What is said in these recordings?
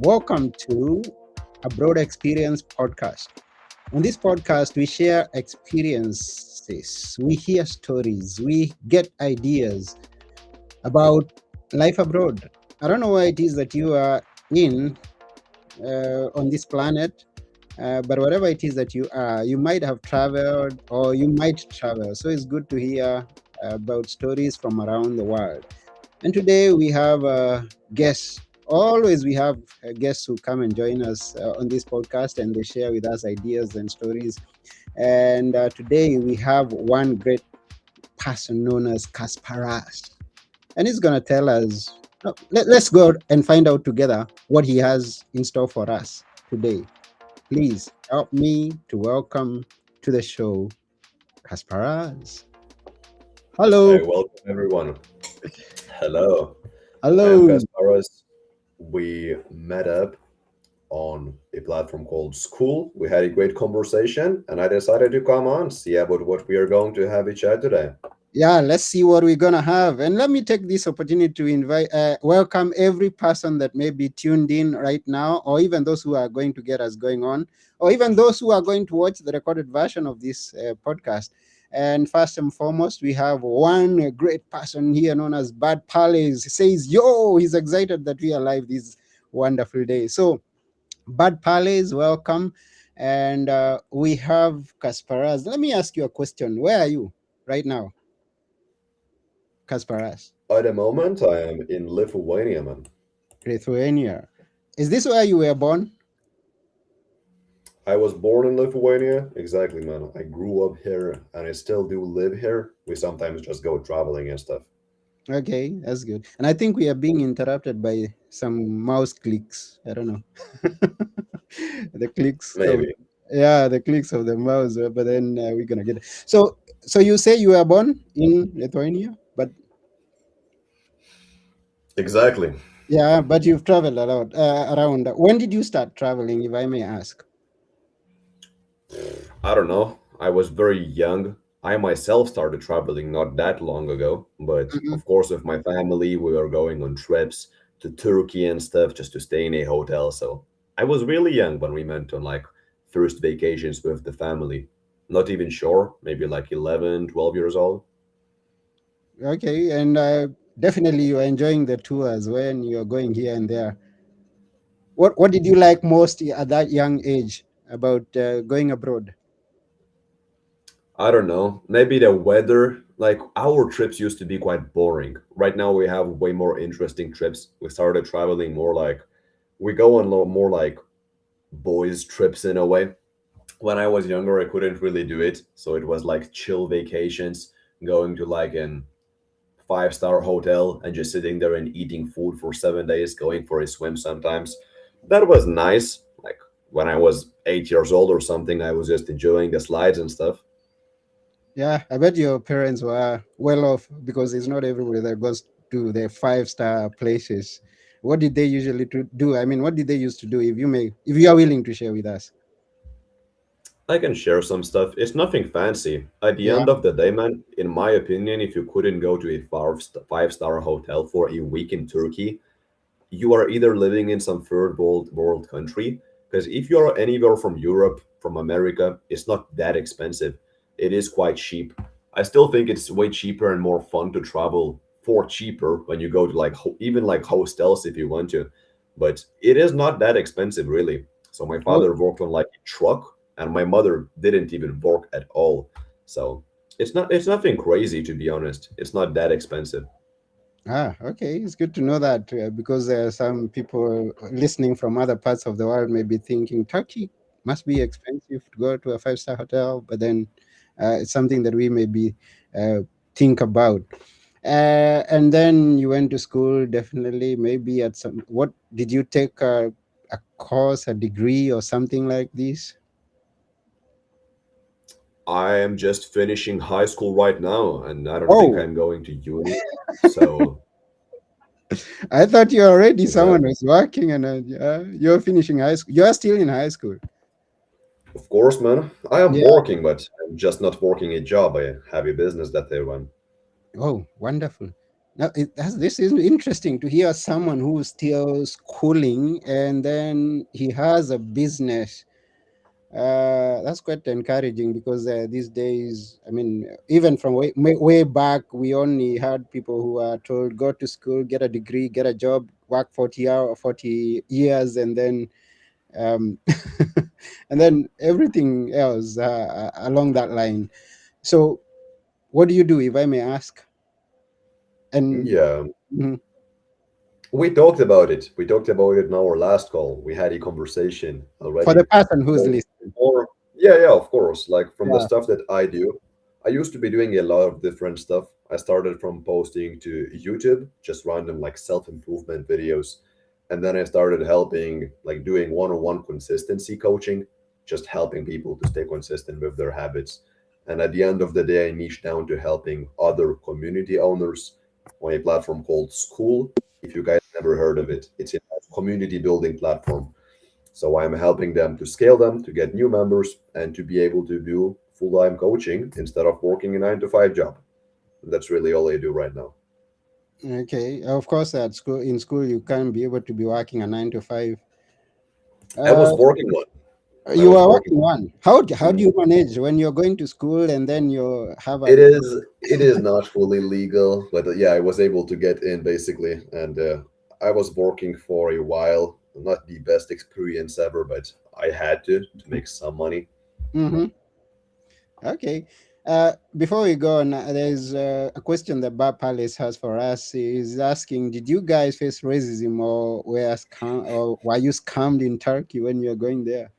Welcome to a Broad Experience podcast. On this podcast, we share experiences, we hear stories, we get ideas about life abroad. I don't know where it is that you are in on this planet, but whatever it is that you are, you might have traveled or you might travel. So it's good to hear about stories from around the world. And today we have guests. Always we have guests who come and join us on this podcast and they share with us ideas and stories. And today we have one great person known as Kasparas. And he's going to tell us, no, let's go and find out together what he has in store for us today. Please help me to welcome to the show Kasparas. Hello. Hey, welcome everyone. Hello, I am Hello. Kasparas. We met up on a platform called Skool. We had a great conversation, and I decided to come on, see about what we are going to have a chat today. Yeah, let's see what we're gonna have. And let me take this opportunity to welcome every person that may be tuned in right now, or even those who are going to get us going on, or even those who are going to watch the recorded version of this podcast. And first and foremost, we have one great person here known as Bad Palace. He says, "Yo, he's excited that we are live this wonderful day." So, Bad Palace, welcome. And we have Kasparas. Let me ask you a question. Where are you right now? Kasparas, At the moment, I am in Lithuania, man. Lithuania. Is this where you were born? I was born in Lithuania, exactly, man. I grew up here, and I still do live here. We sometimes just go traveling and stuff. Okay, that's good. And I think we are being interrupted by some mouse clicks. I don't know. The clicks of Maybe. yeah, the clicks of the mouse. But then we're gonna get it. So you say you were born in Lithuania, but Exactly. yeah, but you've traveled a lot around. When did you start traveling, if I may ask? I don't know. I was very young. I myself started traveling not that long ago, but Mhm. of course, with my family, we were going on trips to Turkey and stuff just to stay in a hotel. So I was really young when we went on like first vacations with the family. Not even sure, maybe like 11, 12 years old. Okay, and definitely you are enjoying the tours when you're going here and there. What did you like most at that young age about going abroad? I don't know. Maybe the weather, like our trips used to be quite boring. Right now, we have way more interesting trips. We started traveling more like we go on more like boys' trips in a way. When I was younger, I couldn't really do it. So it was like chill vacations, going to like an five-star hotel and just sitting there and eating food for 7 days, going for a swim sometimes. That was nice. Like when I was 8 years old or something, I was just enjoying the slides and stuff. Yeah, I bet your parents were well off because it's not everybody that goes to the five-star places. What did they usually do? I mean, what did they used to do? If you are willing to share with us. I can share some stuff. It's nothing fancy. At the Yeah. end of the day, man, in my opinion, if you couldn't go to a five-star hotel for a week in Turkey, you are either living in some third world country, because if you're anywhere from Europe, from America, it's not that expensive. It is quite cheap. I still think it's way cheaper and more fun to travel for cheaper when you go to like even like hostels if you want to. But it is not that expensive really. So my Oh, father worked on like a truck and my mother didn't even work at all. So it's nothing crazy to be honest. It's not that expensive. okay. It's good to know that because there are some people listening from other parts of the world may be thinking Turkey must be expensive to go to a five-star hotel, but then it's something that we maybe uh, think about. And then you went to school, definitely. Maybe at some. What did you take a course, a degree, or something like this? I am just finishing high school right now, and I don't think Oh, I'm going to uni. So, I thought you already someone exactly. was working and you're finishing high school. You're still in high school. Of course, man. I am Yeah. working, but I'm just not working a job. I have a business that I run. Oh, wonderful. Now, this is interesting to hear someone who's still schooling and then he has a business. That's quite encouraging because these days, I mean, even from way back, we only had people who are told go to school, get a degree, get a job, work 40 years, and then um, and then everything else along that line. So, what do you do, if I may ask? And Yeah, mhm, we talked about it. We talked about it in our last call. We had a conversation for the already. person who's But listening, or yeah, yeah, of course. Like from the yeah. stuff that I do, I used to be doing a lot of different stuff. I started from posting to YouTube, just random like self-improvement videos. And then I started helping, like doing one-on-one consistency coaching, just helping people to stay consistent with their habits. And at the end of the day, I niched down to helping other community owners on a platform called Skool. If you guys never heard of it, it's a community building platform. So I'm helping them to scale them, to get new members, and to be able to do full-time coaching instead of working a 9 to 5 job. That's really all I do right now. Okay, of course, at school in school you can't be able to be working a 9 to 5. I was Uh, working one. I you was are working. working one. How do Mm. you manage when you're going to school and then you have a? It is not fully legal, but yeah, I was able to get in basically, and I was working for a while. Not the best experience ever, but I had to make some money. Mm-hmm. Okay. Before we go on, there's a question that Bar Palace has for us. Is asking, did you guys face racism or were you scammed in Turkey when you were going there?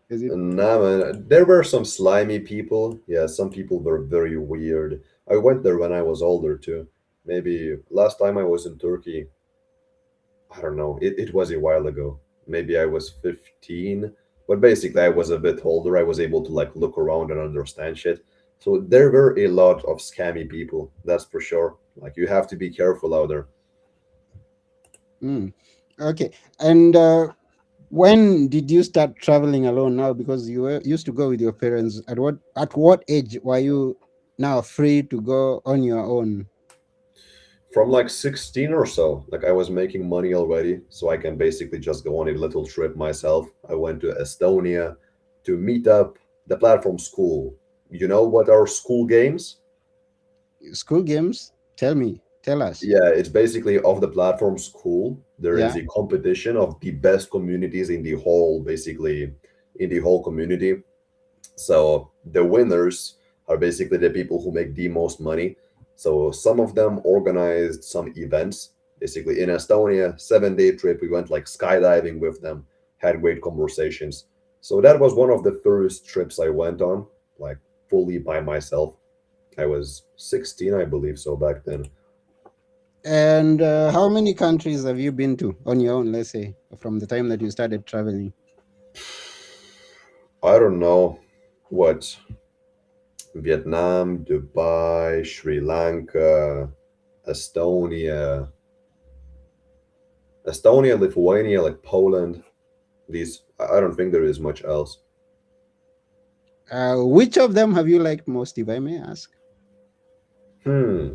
Is it? Nah, man. There were some slimy people. Yeah, some people were very weird. I went there when I was older too. Maybe last time I was in Turkey, I don't know. It was a while ago. Maybe I was 15. But basically, I was a bit older. I was able to like look around and understand shit. So there were a lot of scammy people. That's for sure. Like you have to be careful out there. Mm. Okay. And when did you start traveling alone now? Because used to go with your parents. At what age were you now free to go on your own? From like 16 or so, like I was making money already, so I can basically just go on a little trip myself. I went to Estonia to meet up the platform School. You know what are school games? School games? Tell us. Yeah, it's basically of the platform School. There Yeah. is a competition of the best communities in the whole, basically, in the whole community. So the winners are basically the people who make the most money. So some of them organized some events. Basically in Estonia, 7 day trip. We went like skydiving with them, had great conversations. So that was one of the first trips I went on, like fully by myself. I was 16, I believe so back then. And how many countries have you been to on your own, let's say, from the time that you started traveling? I don't know what Vietnam, Dubai, Sri Lanka, Estonia, Lithuania, like Poland. These I don't think there is much else. Which of them have you liked most, if I may ask? Hmm.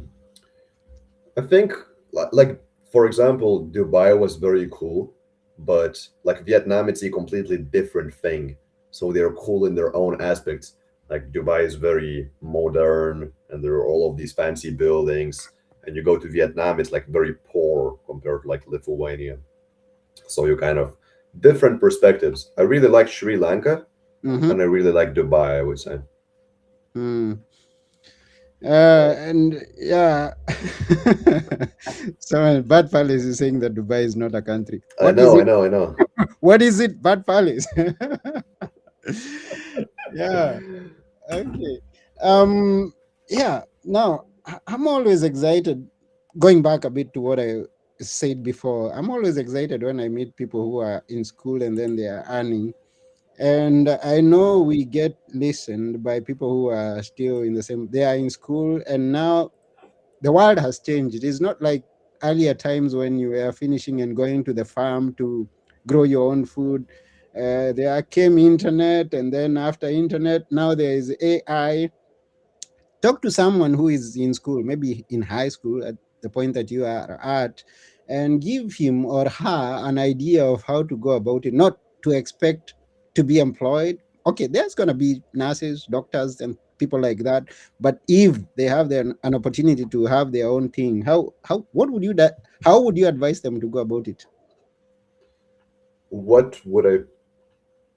I think like for example, Dubai was very cool, but like Vietnam, it's a completely different thing. So they're cool in their own aspects. Like Dubai is very modern, and there are all of these fancy buildings. And you go to Vietnam, it's like very poor compared to like Lithuania. So you kind of different perspectives. I really like Sri Lanka, Mm-hmm. and I really like Dubai. I would say. Mm. And yeah, so Bad Palace is saying that Dubai is not a country. I What is know, I it? know, I know. What is it? Bad Palace. Yeah. Okay. Um. Yeah. Now I'm always excited. Going back a bit to what I said before, I'm always excited when I meet people who are in school and then they are earning. And I know we get listened by people who are still in the same. They are in school, and now the world has changed. It is not like earlier times when you were finishing and going to the farm to grow your own food. There came internet, and then after internet, now there is AI. Talk to someone who is in school, maybe in high school. the point that you are at, and give him or her an idea of how to go about it, not to expect to be employed. Okay, there's going to be nurses, doctors, and people like that, but if they have an opportunity to have their own thing, how what would you how would you advise them to go about it? What would I?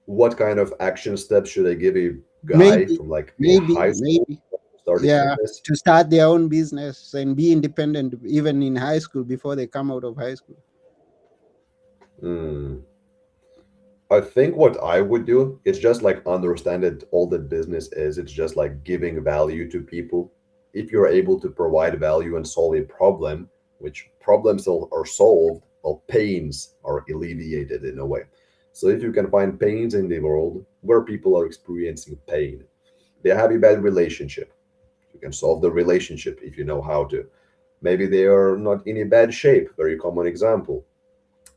What kind of action steps should I give a guy Maybe, from like a high school maybe, to start a yeah, business? to start their own business and be independent even in high school before they come out of high school. Hmm. I think what I would do is just like understand that all that business is. It's just like giving value to people. If you're able to provide value and solve a problem, which problems are solved, well, pains are alleviated in a way. So if you can find pains in the world where people are experiencing pain, they have a bad relationship. You can solve the relationship if you know how to. Maybe they are not in a bad shape. Very common example,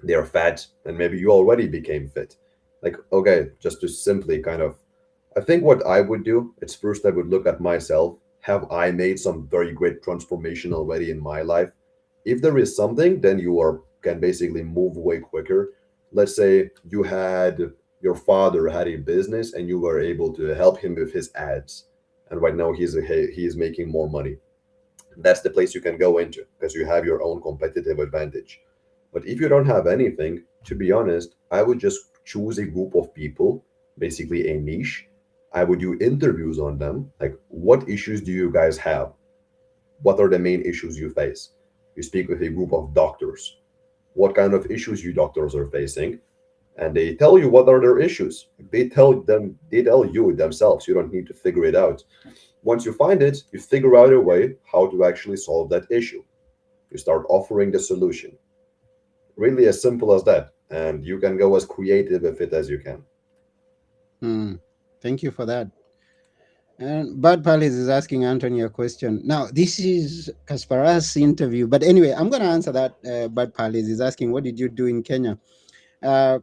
they are fat and maybe you already became fit. Like, okay, just to simply kind of, I think what I would do is first I would look at myself. Have I made some very great transformation already in my life? If there is something, then you are can basically move way quicker. Let's say you had your father had a business and you were able to help him with his ads, and right now he's making more money. That's the place you can go into because you have your own competitive advantage. But if you don't have anything, to be honest, I would just choose a group of people, basically a niche. I would do interviews on them. Like, what issues do you guys have? What are the main issues you face? You speak with a group of doctors. What kind of issues you doctors are facing? And they tell you what are their issues. They tell you themselves. You don't need to figure it out. Once you find it, you figure out a way how to actually solve that issue. You start offering the solution. Really as simple as that. And you can go as creative with it as you can. Hmm. Thank you for that. And Bud Palace is asking Anthony a question. Now, this is Kasparas' interview, but anyway, I'm going to answer that. Bud Palace is asking, "What did you do in Kenya?" Uh,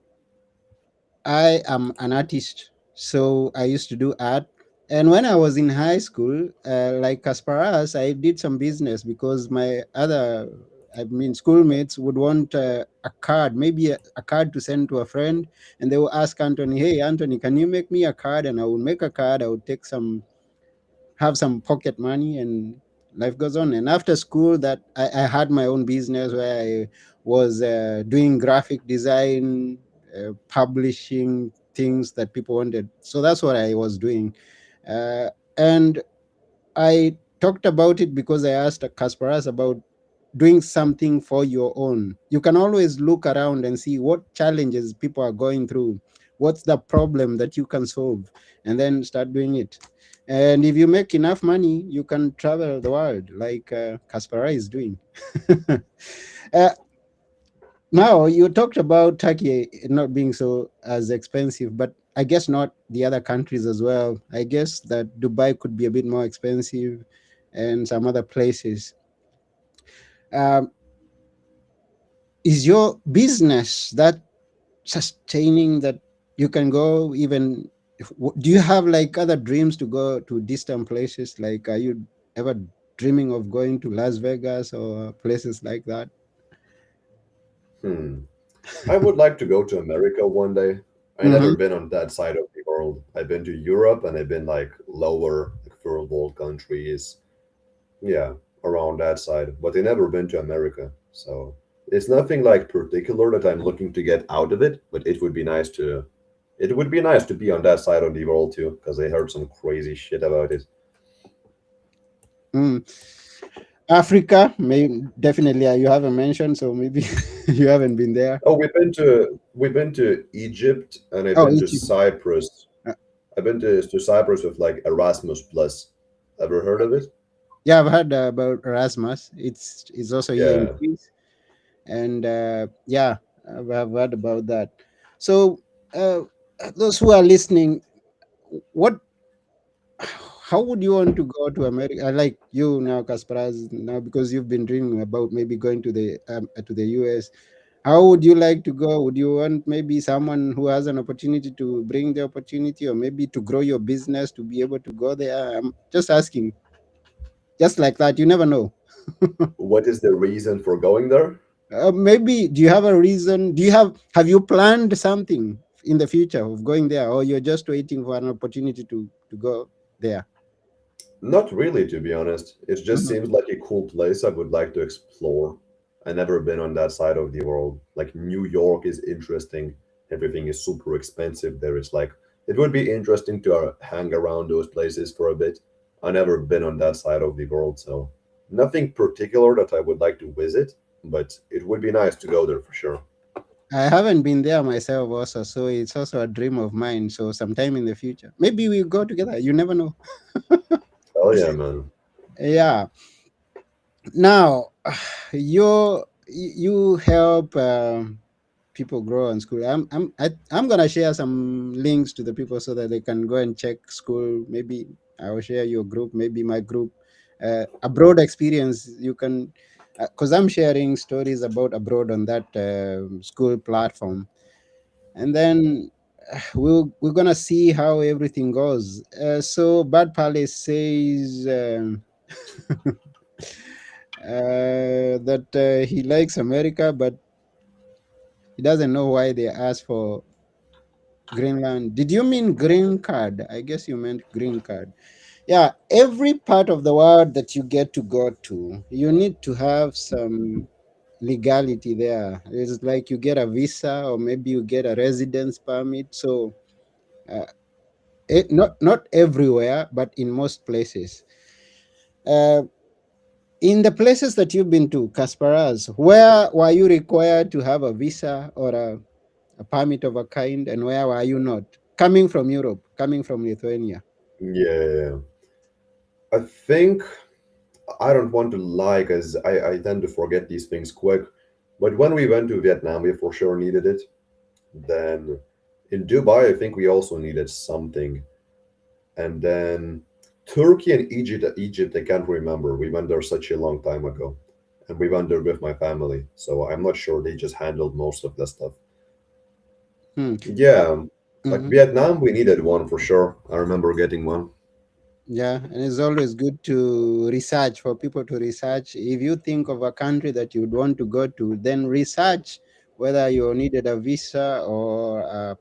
I am an artist, so I used to do art. And when I was in high school, like Kasparas, I did some business because my other, I mean, schoolmates would want a card, maybe a card to send to a friend, and they will ask Anthony, "Hey, Anthony, can you make me a card?" And I would make a card. I would take some, have some pocket money, and life goes on. And after school, that I had my own business where I was doing graphic design, publishing things that people wanted. So that's what I was doing. And I talked about it because I asked Kasparas about doing something for your own. You can always look around and see what challenges people are going through, what's the problem that you can solve, and then start doing it. And if you make enough money, you can travel the world like Kasparas is doing. uh, Now, you talked about Turkey not being so as expensive, but I guess not the other countries as well. I guess that Dubai could be a bit more expensive and some other places. Um, is your business that sustaining that you can go even do you have like other dreams to go to distant places? Like, are you ever dreaming of going to Las Vegas or places like that? Hmm. I would like to go to America one day. I never Mm-hmm. been on that side of the world. I've been to Europe and I've been like lower, like third world countries. Yeah, around that side. But I never been to America. So it's nothing like particular that I'm looking to get out of it, but it would be nice to be on that side of the world too, because I heard some crazy shit about it. Mm. Africa, may definitely you haven't mentioned, so maybe you haven't been there. Oh, we've been to Egypt and I've Oh, been to Egypt. Cyprus. Uh, I've been to Cyprus with like Erasmus Plus. Ever heard of it? yeah, I've heard about Erasmus. It's also here in Yeah. Greece, and yeah, I've heard about that. So, uh, those who are listening, what how would you want to go to America? Like you now, Kasparas, now because you've been dreaming about maybe going to the US. How would you like to go? Would you want maybe someone who has an opportunity to bring the opportunity, or maybe to grow your business to be able to go there? I'm just asking, just like that. You never know. What is the reason for going there? Maybe do you have a reason? Have you planned something in the future of going there, or you're just waiting for an opportunity to go there? Not really, to be honest. It just Mhm. seems like a cool place I would like to explore. I never been on that side of the world. Like New York is interesting. Everything is super expensive there. It's like it would be interesting to hang around those places for a bit. I never been on that side of the world, so nothing particular that I would like to visit, but it would be nice to go there for sure. I haven't been there myself, also, so it's also a dream of mine. So sometime in the future, maybe we go together. You never know. Oh yeah, man. Yeah. Now, you help people grow in school. I'm gonna share some links to the people so that they can go and check school. Maybe I will share your group, maybe my group. Abroad experience you can, because I'm sharing stories about abroad on that school platform, and then we're gonna see how everything goes. So Bad Palace says. That he likes America, but he doesn't know why they asked for Greenland. Did you mean green card? I guess you meant green card. Yeah, every part of the world that you get to go to, you need to have some legality there. It's like you get a visa or maybe you get a residence permit. So, uh, not everywhere, but in most places. Uh, in the places that you've been to, Kasparas, where were you required to have a visa or a permit of a kind, and where were you not? Coming from Europe, coming from Lithuania. Yeah, I think I don't want to lie because I tend to forget these things quick. But when we went to Vietnam, we for sure needed it. Then in Dubai, I think we also needed something. And then Turkey and Egypt, I can't remember. We went there such a long time ago. And we went there with my family. So I'm not sure they just handled most of the stuff. Hmm. Yeah, like Mhm. Vietnam, we needed one for sure. I remember getting one. Yeah, and it's always good to research, for people to research. If you think of a country that you'd want to go to, then research whether you needed a visa or a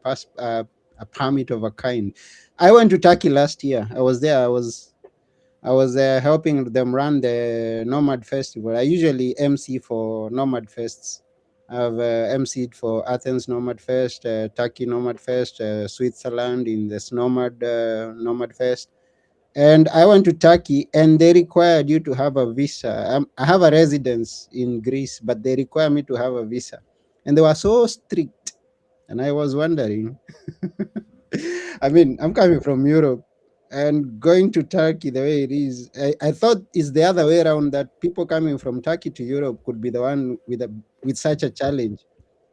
permit of a kind. I went to Turkey last year. I was there. I was helping them run the Nomad Festival. I usually MC for Nomad Fests. I've MC'd for Athens Nomad Fest, Turkey Nomad Fest, Switzerland in the Nomad Fest. And I went to Turkey, and they required you to have a visa. I have a residence in Greece, but they require me to have a visa, and they were so strict. And I was wondering, I mean, I'm coming from Europe and going to Turkey the way it is. I thought it's the other way around, that people coming from Turkey to Europe could be the one with such a challenge.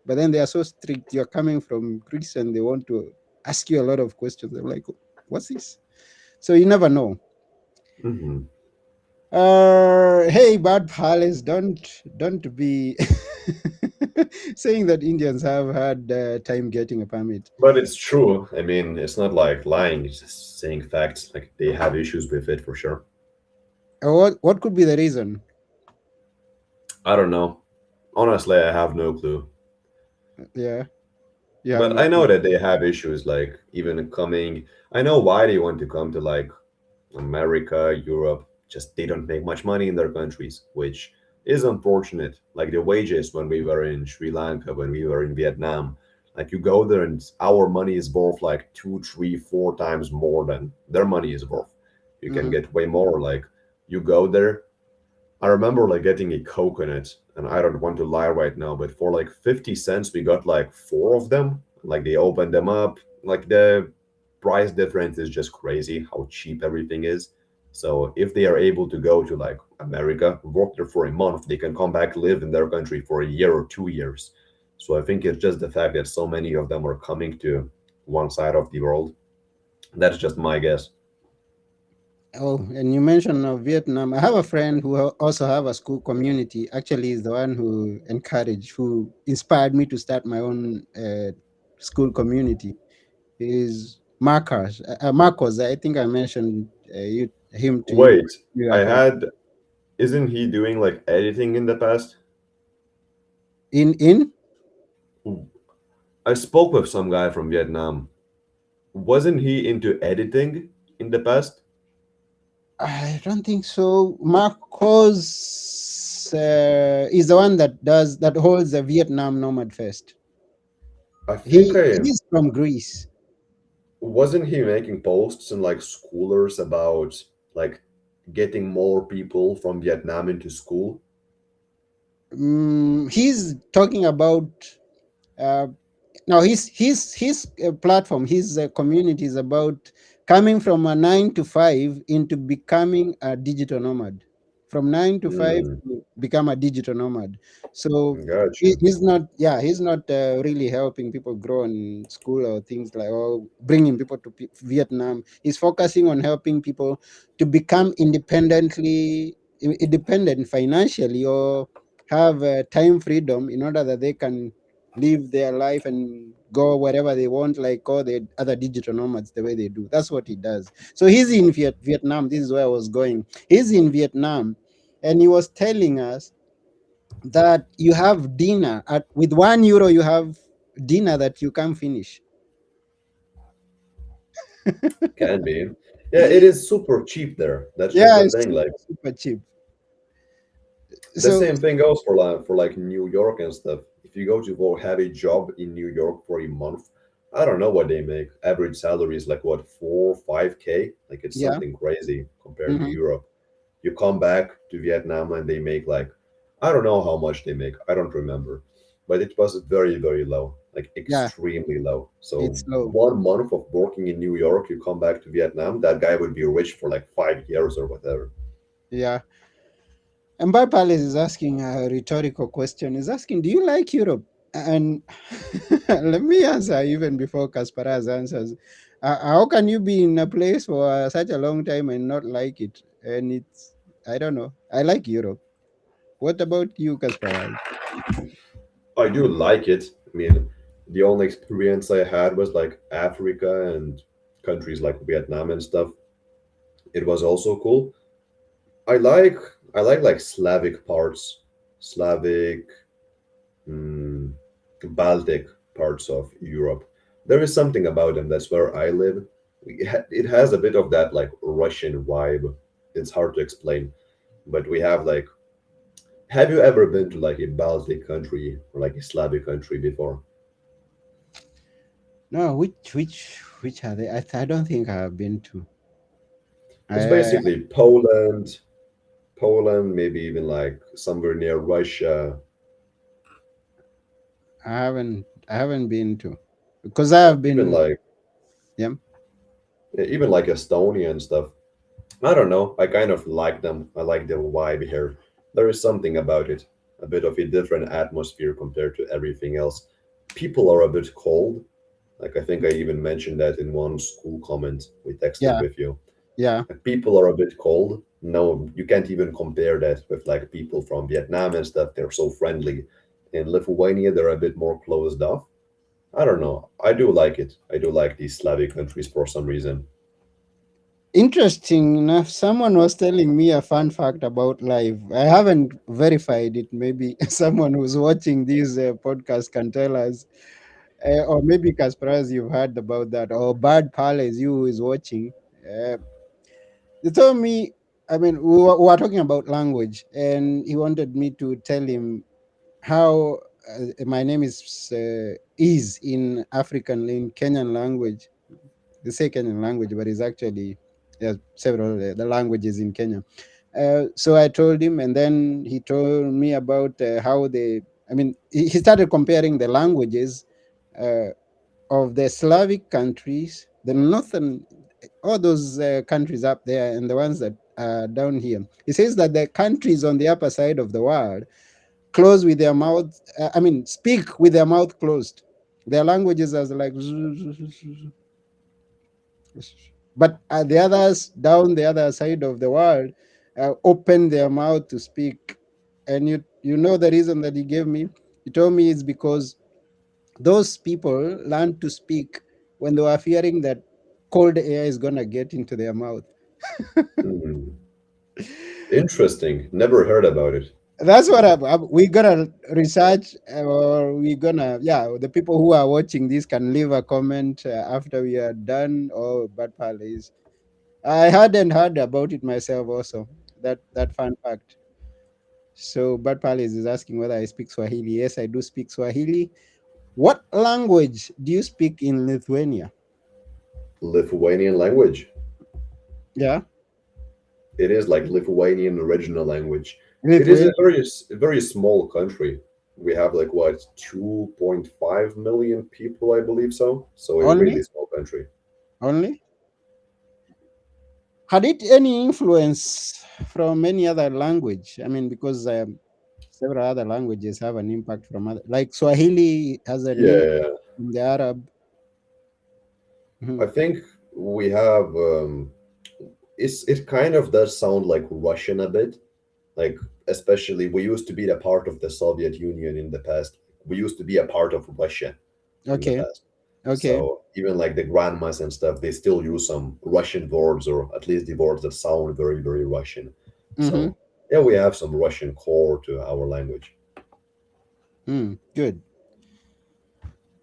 But then they are so strict. You're coming from Greece and they want to ask you a lot of questions. I'm like, what's this? So you never know. Hmm. Hey, Bad Palace, don't be saying that Indians have had time getting a permit. But it's true. I mean, it's not like lying, it's just saying facts. Like they have issues with it for sure. What could be the reason? I don't know. Honestly, I have no clue. Yeah, you have But no I clue. know that they have issues, like even coming. I know why they want to come to like America, Europe. Just they don't make much money in their countries, which is unfortunate. Like the wages when we were in Sri Lanka, when we were in Vietnam, like you go there and our money is worth like two, three, four times more than their money is worth. You can Hmm. get way more. Like you go there, I remember like getting a coconut, and I don't want to lie right now, but for like 50 cents, we got like four of them. Like they opened them up. Like the price difference is just crazy how cheap everything is. So if they are able to go to like America, work there for a month, they can come back, live in their country for a year or 2 years. So I think it's just the fact that so many of them are coming to one side of the world. That's just my guess. Oh, and you mentioned Vietnam. I have a friend who also have a school community. Actually, is the one who inspired me to start my own school community. Is Marcos. Marcos, I think I mentioned him to you. Wait, You I have heard. had Isn't he doing like editing in the past? In I spoke with some guy from Vietnam. Wasn't he into editing in the past? I don't think so. Marcos is the one that holds the Vietnam Nomad Fest. I think I He's from Greece. wasn't he making posts in like schoolers about like getting more people from Vietnam into school? He's talking about uh, now his platform, his community is about coming from a 9 to 5 into becoming a digital nomad. From 9 to 5 Hmm, to become a digital nomad. So gotcha. he's not really helping people grow in school or things like, or bringing people to Vietnam. He's focusing on helping people to become independent financially, or have time freedom in order that they can live their life and go wherever they want, like all the other digital nomads, the way they do. That's what he does. So he's in Vietnam. This is where I was going. He's in Vietnam, and he was telling us that you have dinner at with €1, you have dinner that you can finish. Can be. Yeah, it is super cheap there. That's just Yeah, the it's thing. super, Like super cheap. the So same thing goes for like New York and stuff. If you go to go have a job in New York for a month, I don't know what they make. Average salary is like what 4 5K. Like it's yeah. something crazy compared to Hmm. Europe. You come back to Vietnam and they make like I don't know how much they make. I don't remember, but it was very low, like Yeah, extremely low. So it's low. 1 month of working in New York, you come back to Vietnam, that guy would be rich for like 5 years or whatever. Yeah. And Bar Palace is asking a rhetorical question. He's asking, do you like Europe? And let me answer even before Kasparas answers. How can you be in a place for such a long time and not like it? And I don't know. I like Europe. What about you, Kasparas? I do like it. I mean, the only experience I had was like Africa and countries like Vietnam and stuff. It was also cool. I like like Slavic parts, Slavic, mm, Baltic parts of Europe. There is something about them. That's where I live. It has a bit of that like Russian vibe. It's hard to explain, but we have like. Have you ever been to like a Baltic country or like a Slavic country before? No, which are they? I don't think I have been to. It's I basically Poland, maybe even like somewhere near Russia, I haven't been to, because I have even been. like Yeah. even like Estonia and stuff. I don't know. I kind of like them. I like the vibe here. There is something about it, a bit of a different atmosphere compared to everything else. People are a bit cold. Like I think I even mentioned that in one school comment we texted Yeah. with you. Yeah. Like, people are a bit cold. No, you can't even compare that with like people from Vietnam and stuff. They're so friendly. In Lithuania, they're a bit more closed off. I don't know. I do like it. I do like these Slavic countries for some reason. Interesting enough, someone was telling me a fun fact about life. I haven't verified it. Maybe someone who's watching this podcast can tell us, or maybe Kasparas, you've heard about that, or Bad Palace, you who is watching. Uh, they told me, I mean, we were talking about language, and he wanted me to tell him how my name is in in Kenyan language. They say Kenyan language, but it's actually there are several the languages in Kenya. So I told him, and then he told me about how they. I mean, he started comparing the languages uh, of the Slavic countries, the northern, all those countries up there, and the ones that are down here. He says that the countries on the upper side of the world close with their mouth. I mean, speak with their mouth closed. Their languages are like, but the others down the other side of the world open their mouth to speak. And you know the reason that he gave me. He told me it's because those people learned to speak when they were fearing that cold air is gonna get into their mouth. Hmm. Interesting. Never heard about it. That's what we gonna research, or we gonna, yeah, the people who are watching this can leave a comment after we are done. Oh, bad is. I hadn't heard about it myself also. That fun fact. So Bad Palace is asking whether I speak Swahili. Yes, I do speak Swahili. What language do you speak in Lithuania? Lithuanian language. Yeah, It is like Lithuanian original language. It is Lithuania a very small country. We have like what 2.5 million people, I believe so. So a really only. small country. Only. Had it any influence from any other language? I mean, because several other languages have an impact from other, like Swahili has an impact Yeah, from the Arab. I Mhm. think we have. It kind of does sound like Russian a bit. Like especially we used to be a part of the Soviet Union in the past. We used to be a part of Russia in the Okay, past. okay. So even like the grandmas and stuff, they still use some Russian words, or at least the words that sound very, very Russian. Mm-hmm. So yeah, we have some Russian core to our language. Good.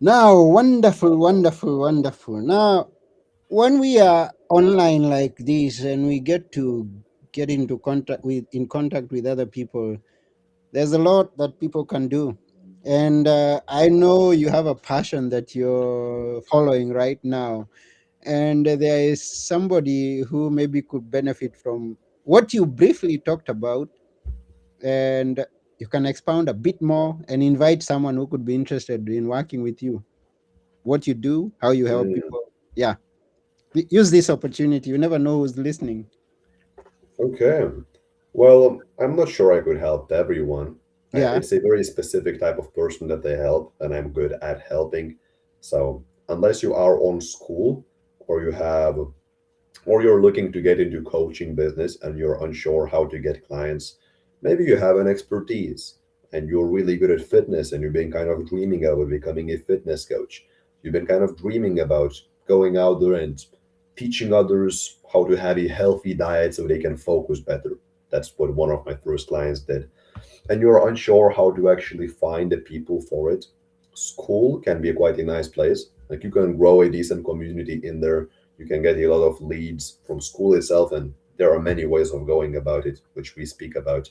Now, wonderful, wonderful, wonderful. Now, when we are online like this and we get to get into contact with in contact with other people, there's a lot that people can do. And I know you have a passion that you're following right now, and there is somebody who maybe could benefit from what you briefly talked about, and you can expound a bit more and invite someone who could be interested in working with you, what you do, how you help Mm, people. Yeah, use this opportunity. You never know who's listening. okay. Well, I'm not sure I could help everyone. Yeah. It's a very specific type of person that they help, and I'm good at helping. So unless you are on school, or you have, or you're looking to get into coaching business and you're unsure how to get clients, maybe you have an expertise and you're really good at fitness and you've been kind of dreaming about becoming a fitness coach. You've been kind of dreaming about going out there and teaching others how to have a healthy diet so they can focus better. That's what one of my first clients did. And you're unsure how to actually find the people for it. School can be quite a nice place. Like you can grow a decent community in there. You can get a lot of leads from school itself, and there are many ways of going about it, which we speak about.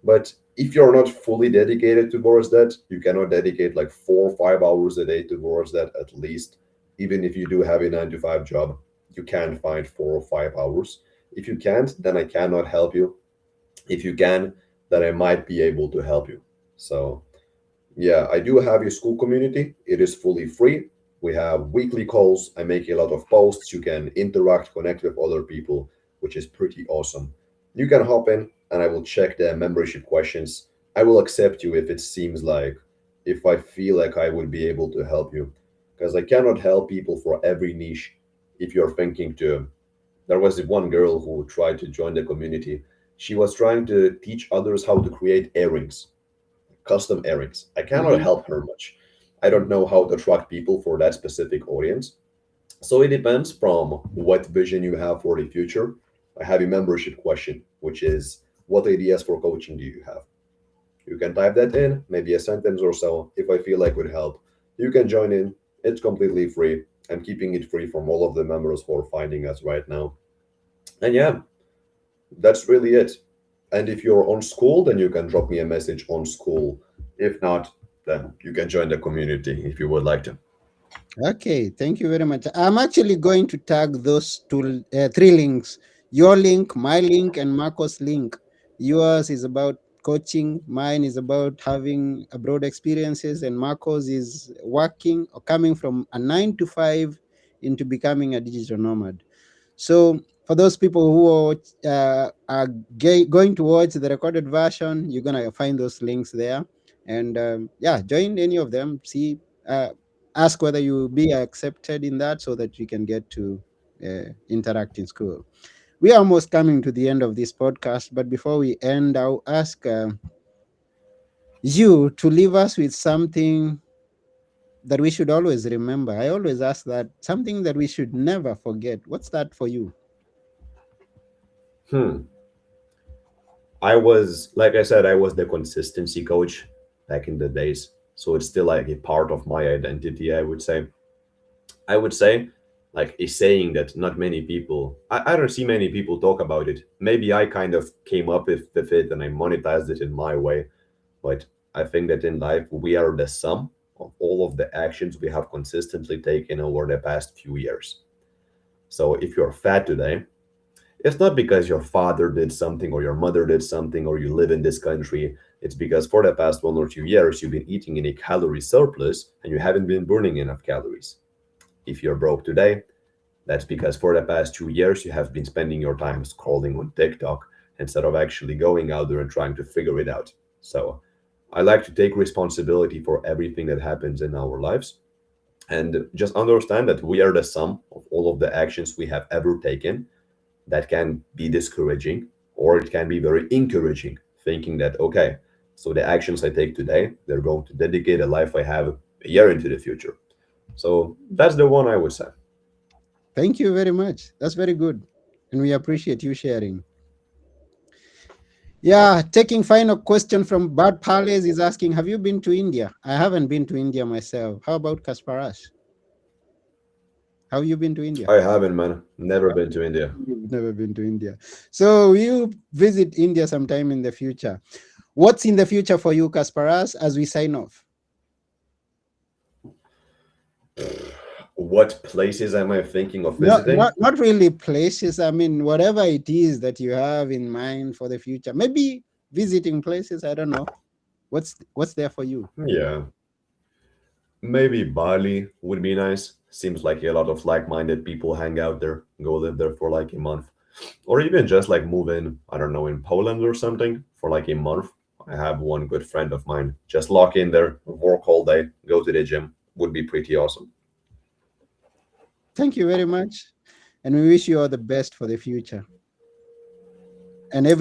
But if you're not fully dedicated towards that, you cannot dedicate like 4 or 5 hours a day towards that at least. Even if you do have a 9 to 5 job, you can't find 4 or 5 hours. If you can't, then I cannot help you. If you can, then I might be able to help you. So yeah, I do have a school community. It is fully free. We have weekly calls. I make a lot of posts. You can interact, connect with other people, which is pretty awesome. You can hop in and I will check the membership questions. I will accept you if it seems like, if I feel like I would be able to help you. Because I cannot help people for every niche. If you're thinking to, there was one girl who tried to join the community. She was trying to teach others how to create earrings, custom earrings. I cannot Hmm. help her much. I don't know how to attract people for that specific audience. So it depends from what vision you have for the future. I have a membership question, which is what ideas for coaching do you have? You can type that in, maybe a sentence or so, if I feel like would help. You can join in. It's completely free. I'm keeping it free from all of the members who are finding us right now. And yeah, that's really it. And if you're on School, then you can drop me a message on School. If not, then you can join the community if you would like to. Okay, thank you very much. I'm actually going to tag those three links: your link, my link, and Marco's link. Yours is about coaching, mine is about having abroad experiences, and Marco's is working or coming from a 9 to 5 into becoming a digital nomad. So, for those people who are going to watch the recorded version, you're going to find those links there. And yeah, join any of them. See, ask whether you be accepted in that so that you can get to interact in school. We are almost coming to the end of this podcast, but before we end, I'll ask you to leave us with something that we should always remember. I always ask that, something that we should never forget. What's that for you? Hmm. I was, like I said, I was the consistency coach back in the days. So it's still like a part of my identity, I would say. I would say, like a saying that not many people, I don't see many people talk about it. Maybe I kind of came up with it and I monetized it in my way. But I think that in life, we are the sum of all of the actions we have consistently taken over the past few years. So if you're fat today, it's not because your father did something or your mother did something or you live in this country. It's because for the past 1 or 2 years, you've been eating in a calorie surplus and you haven't been burning enough calories. If you're broke today, that's because for the past 2 years, you have been spending your time scrolling on TikTok instead of actually going out there and trying to figure it out. So I like to take responsibility for everything that happens in our lives and just understand that we are the sum of all of the actions we have ever taken. That can be discouraging or it can be very encouraging, thinking that, okay, so the actions I take today, they're going to dedicate a life I have a year into the future. So that's the one I would say. Thank you very much. That's very good. And we appreciate you sharing. Yeah, taking final question from Bart Palace is asking, have you been to India? I haven't been to India myself. How about Kasparas? Have you been to India? I haven't, man. Never been to India. You've never been to India. So you visit India sometime in the future. What's in the future for you, Kasparas, as we sign off? What places am I thinking of Not, visiting? not really places. I mean, whatever it is that you have in mind for the future. Maybe visiting places. I don't know. What's there for you? Yeah, maybe Bali would be nice. Seems like a lot of like-minded people hang out there, go live there for like a month. Or even just like move in, I don't know, in Poland or something for like a month. I have one good friend of mine. Just lock in there, work all day, go to the gym. Would be pretty awesome. Thank you very much, and we wish you all the best for the future, and Yep.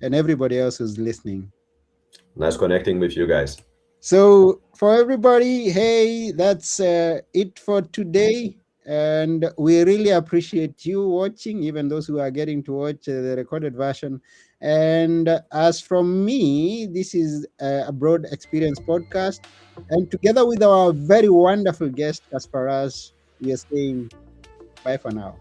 everybody else who's listening. Nice connecting with you guys. So for everybody, hey, that's it for today. And we really appreciate you watching, even those who are getting to watch the recorded version. And as from me, this is a Broad Experience podcast. And together with our very wonderful guest, Kasparas, we are saying bye for now.